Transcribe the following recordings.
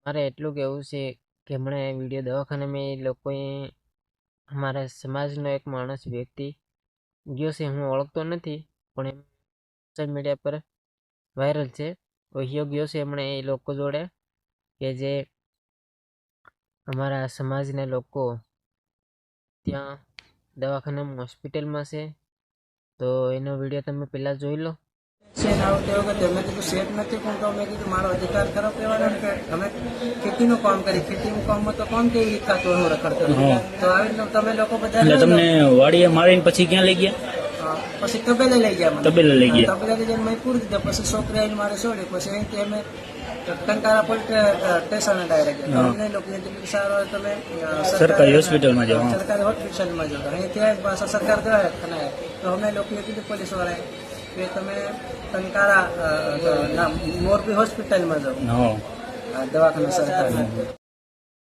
મારે એટલું કહેવું છે કે હમણાં વિડીયો દવાખાનામાં એ લોકોએ અમારા સમાજનો એક માણસ વ્યક્તિ ગયો છે, હું ઓળખતો નથી પણ એમ સોશિયલ મીડિયા પર વાયરલ છે. વહીયો ગયો છે હમણાં એ લોકો જોડે કે જે અમારા સમાજના લોકો ત્યાં દવાખાનામાં હોસ્પિટલમાં છે. તો એનો વિડીયો તમે પહેલાં જોઈ લો. શેઠ આવું તે વખતે મેં કીધું શેઠ નથી પણ તો મેં કીધું મારો અધિકાર ખરો કહેવાનો ને કે અમે ખેતીનું કામ કરી ખેતીનું કામમાં તો કોણ કેવી રીતના તો હું રખડતો તો આવી રીતના તમે લોકો બધા એટલે તમને વાડીએ મારીને પછી ક્યાં લઈ ગયા? પછી તબેલે લઈ ગયા મને તબેલે લઈ ગયા. તબેલે લઈ જઈને મેં પૂરી દીધા. પછી છોકરી આવીને મારે છોડી. પછી અહીંથી અમે ટંકારા પોલીસ સ્ટેશન ડાયરેક્ટ અમને લોકોને કીધું સારો તમે સરકારી હોસ્પિટલમાં જાઓ. સરકારી હોસ્પિટલમાં જાઓ. અહીંથી પાછા સરકાર દવાખાના તો અમે લોકોએ કીધું પોલીસ વાળાએ કે તમે ટંકારા મોરબી હોસ્પિટલમાં જાઓ દવાખાના સરકારી.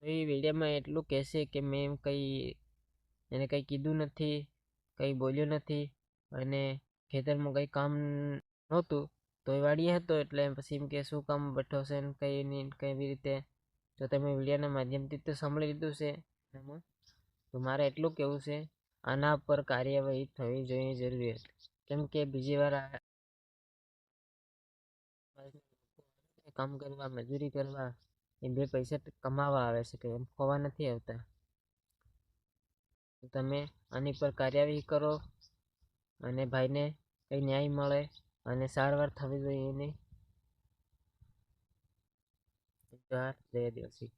એ વિડીયોમાં એટલું કહેશે કે મેં એમ એને કંઈ કીધું નથી, કંઈ બોલ્યો નથી અને ખેતરમાં કંઈ કામ નહોતું તો એ વાડીએ હતો એટલે પછી એમ કે શું કામ બેઠો છે ને કંઈ નહીં કેવી રીતે. તો તમે વિડીયોના માધ્યમથી તો સાંભળી લીધું છે એમાં. તો મારે એટલું કહેવું છે આના પર કાર્યવાહી થવી જોઈએ જરૂરી હતી. કેમ કે બીજી વાર કામ કરવા મજૂરી કરવા એ બે પૈસા કમાવા આવે છે, કે એમ ખોવા નથી આવતા. તમે આની પર કાર્યવાહી કરો અને ભાઈને કંઈ ન્યાય મળે અને સારવાર થવી જોઈએ એની. જય આદિવાસી.